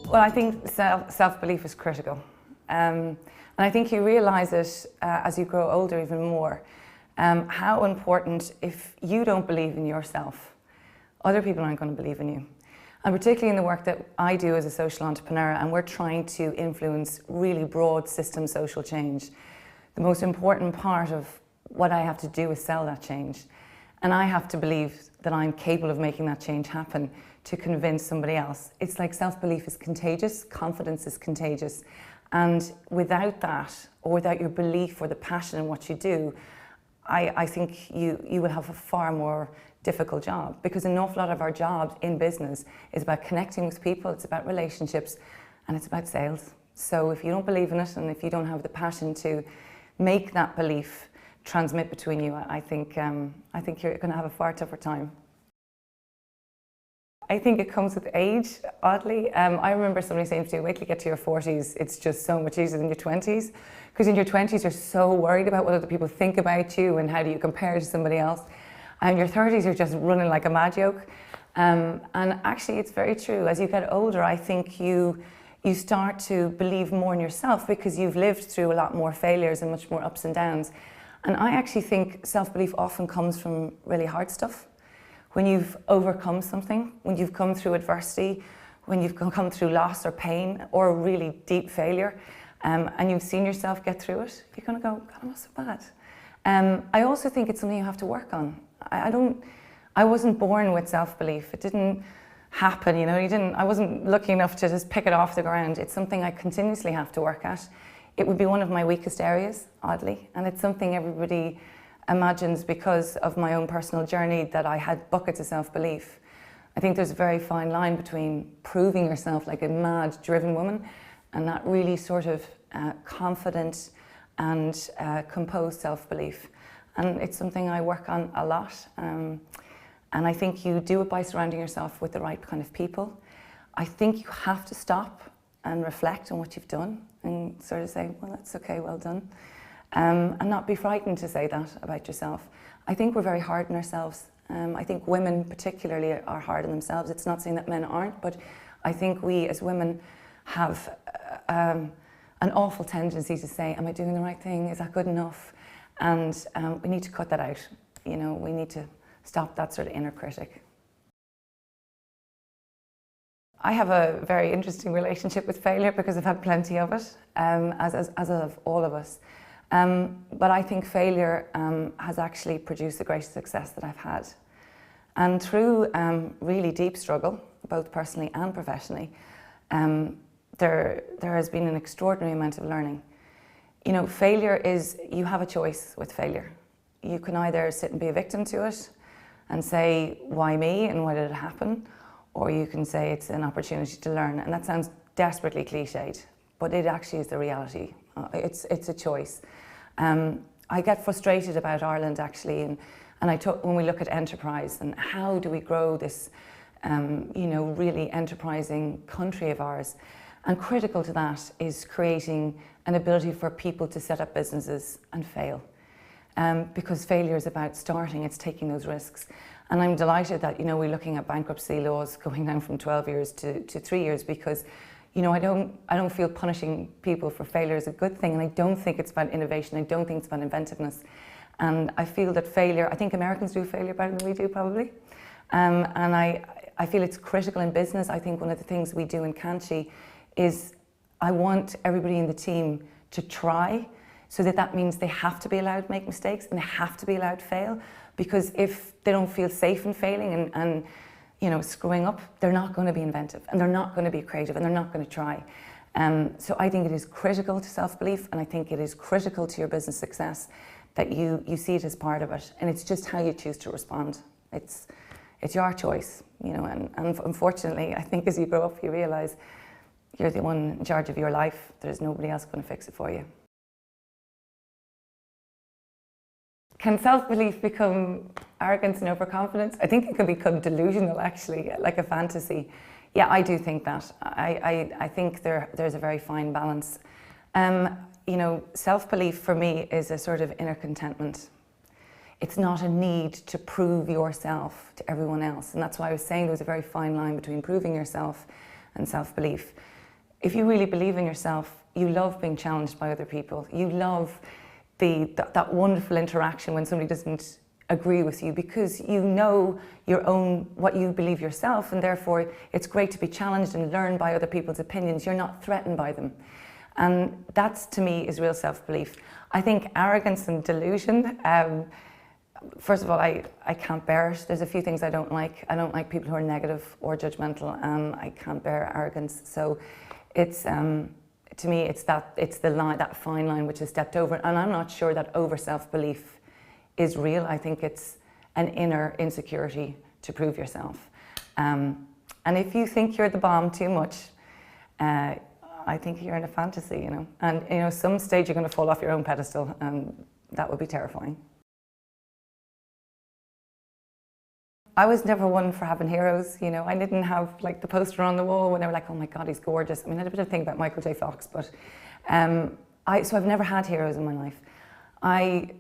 Well, I think self-belief is critical. And I think you realise it as you grow older even more, how important, if you don't believe in yourself, other people aren't going to believe in you. And particularly in the work that I do as a social entrepreneur, and we're trying to influence really broad system social change, the most important part of what I have to do is sell that change. And I have to believe that I'm capable of making that change happen to convince somebody else. It's like self-belief is contagious, confidence is contagious. And without that, or without your belief or the passion in what you do, I think you will have a far more difficult job, because an awful lot of our jobs in business is about connecting with people, it's about relationships, and it's about sales. So if you don't believe in it, and if you don't have the passion to make that belief transmit between you, I think you're going to have a far tougher time. I think it comes with age, oddly. I remember somebody saying to me, wait till you get to your 40s, it's just so much easier than your 20s. Because in your 20s, you're so worried about what other people think about you and how do you compare to somebody else. And your 30s, you're just running like a mad yoke. And actually, it's very true. As you get older, I think you start to believe more in yourself because you've lived through a lot more failures and much more ups and downs. And I actually think self-belief often comes from really hard stuff. When you've overcome something, when you've come through adversity, when you've come through loss or pain or really deep failure, and you've seen yourself get through it, you're going to go, God, I'm not so bad. I also think it's something you have to work on. I wasn't born with self-belief. It didn't happen, you know. I wasn't lucky enough to just pick it off the ground. It's something I continuously have to work at. It would be one of my weakest areas, oddly, and it's something everybody imagines because of my own personal journey that I had buckets of self-belief. I think there's a very fine line between proving yourself like a mad, driven woman and that really sort of confident and composed self-belief. And it's something I work on a lot. And I think you do it by surrounding yourself with the right kind of people. I think you have to stop and reflect on what you've done and sort of say, well, that's okay, well done. And not be frightened to say that about yourself. I think we're very hard on ourselves. I think women particularly are hard on themselves. It's not saying that men aren't, but I think we as women have an awful tendency to say, am I doing the right thing? Is that good enough? And we need to cut that out. You know, we need to stop that sort of inner critic. I have a very interesting relationship with failure because I've had plenty of it, as have all of us. But I think failure has actually produced the greatest success that I've had. And through really deep struggle, both personally and professionally, there has been an extraordinary amount of learning. You know, failure is, you have a choice with failure. You can either sit and be a victim to it and say, why me and why did it happen? Or you can say it's an opportunity to learn. And that sounds desperately cliched, but it actually is the reality. It's a choice. I get frustrated about Ireland actually, and when we look at enterprise and how do we grow this, you know, really enterprising country of ours. And critical to that is creating an ability for people to set up businesses and fail. Because failure is about starting, it's taking those risks. And I'm delighted that, you know, we're looking at bankruptcy laws going down from 12 years to 3 years, because, you know, I don't feel punishing people for failure is a good thing, and I don't think it's about innovation, I don't think it's about inventiveness. And I feel that failure, I think Americans do failure better than we do probably. And I feel it's critical in business. I think one of the things we do in Kanchi is I want everybody in the team to try, so that means they have to be allowed to make mistakes and they have to be allowed to fail, because if they don't feel safe in failing and you know, screwing up, they're not going to be inventive and they're not going to be creative and they're not going to try. So I think it is critical to self-belief, and I think it is critical to your business success that you see it as part of it, and it's just how you choose to respond. It's your choice, you know, and unfortunately, I think as you grow up, you realise you're the one in charge of your life. There's nobody else going to fix it for you. Can self-belief become arrogance and overconfidence? I think it can become delusional, actually, like a fantasy. Yeah, I do think that. I think there's a very fine balance. You know, self-belief for me is a sort of inner contentment. It's not a need to prove yourself to everyone else. And that's why I was saying there was a very fine line between proving yourself and self-belief. if you really believe in yourself, you love being challenged by other people. You love that wonderful interaction when somebody doesn't agree with you, because you know what you believe yourself, and therefore it's great to be challenged and learn by other people's opinions. You're not threatened by them. And that's, to me, is real self-belief. I think arrogance and delusion, first of all, I can't bear it. There's a few things I don't like. I don't like people who are negative or judgmental, and I can't bear arrogance. So it's, to me, it's the line, that fine line which is stepped over. And I'm not sure that over self-belief is real. I think it's an inner insecurity to prove yourself. And if you think you're the bomb too much, I think you're in a fantasy, you know. And, you know, some stage you're going to fall off your own pedestal, and that would be terrifying. I was never one for having heroes, you know. I didn't have like the poster on the wall when they were like, oh my God, he's gorgeous. I mean, I had a bit of a thing about Michael J. Fox, but so I've never had heroes in my life. I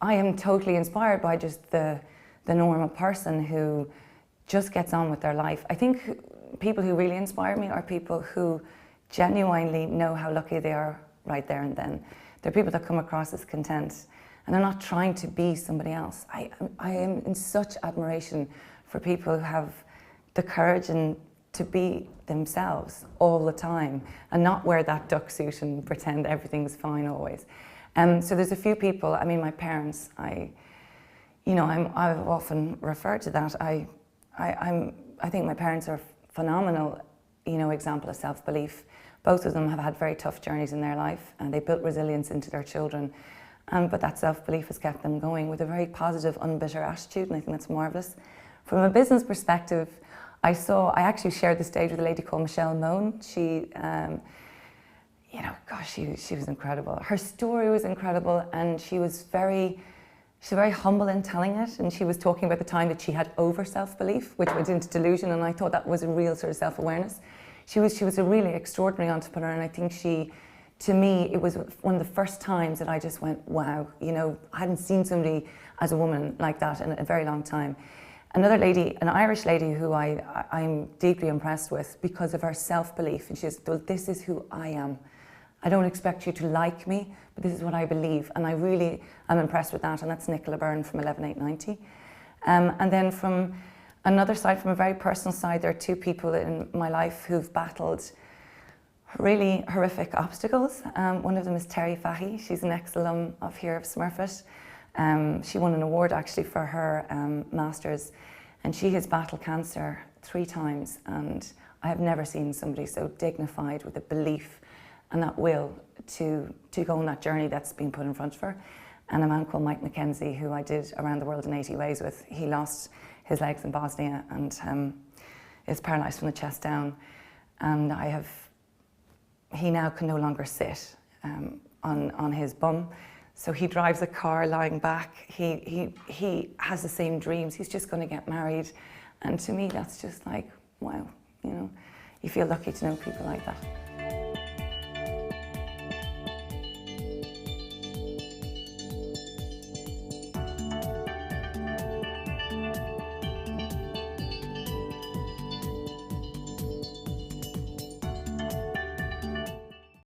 am totally inspired by just the normal person who just gets on with their life. I think people who really inspire me are people who genuinely know how lucky they are right there and then. They're people that come across as content, and they're not trying to be somebody else. I am in such admiration for people who have the courage and to be themselves all the time and not wear that duck suit and pretend everything's fine always. So there's a few people, I mean, my parents, I've often referred to that. I think my parents are a phenomenal, you know, example of self-belief. Both of them have had very tough journeys in their life, and they built resilience into their children. But that self-belief has kept them going with a very positive, unbitter attitude, and I think that's marvellous. From a business perspective, I actually shared the stage with a lady called Michelle Moan. She, you know, gosh, she was incredible. Her story was incredible, and she's very humble in telling it, and she was talking about the time that she had over self-belief, which went into delusion, and I thought that was a real sort of self-awareness. She was a really extraordinary entrepreneur, and I think to me, it was one of the first times that I just went, wow, you know, I hadn't seen somebody as a woman like that in a very long time. Another lady, an Irish lady who I'm deeply impressed with because of her self-belief, and she says, well, this is who I am. I don't expect you to like me, but this is what I believe, and I really am impressed with that, and that's Nicola Byrne from 11890. And then from another side, from a very personal side, there are two people in my life who've battled really horrific obstacles. One of them is Terry Fahy. She's an ex-alum of here of Smurfit. She won an award actually for her Masters, and she has battled cancer 3 times, and I have never seen somebody so dignified with a belief and that will to go on that journey that's been put in front of her. And a man called Mike McKenzie, who I did Around the World in 80 Ways with, he lost his legs in Bosnia and is paralysed from the chest down, and he now can no longer sit on his bum, so he drives a car lying back. He has the same dreams. He's just going to get married, and to me that's just like, wow, you know, you feel lucky to know people like that.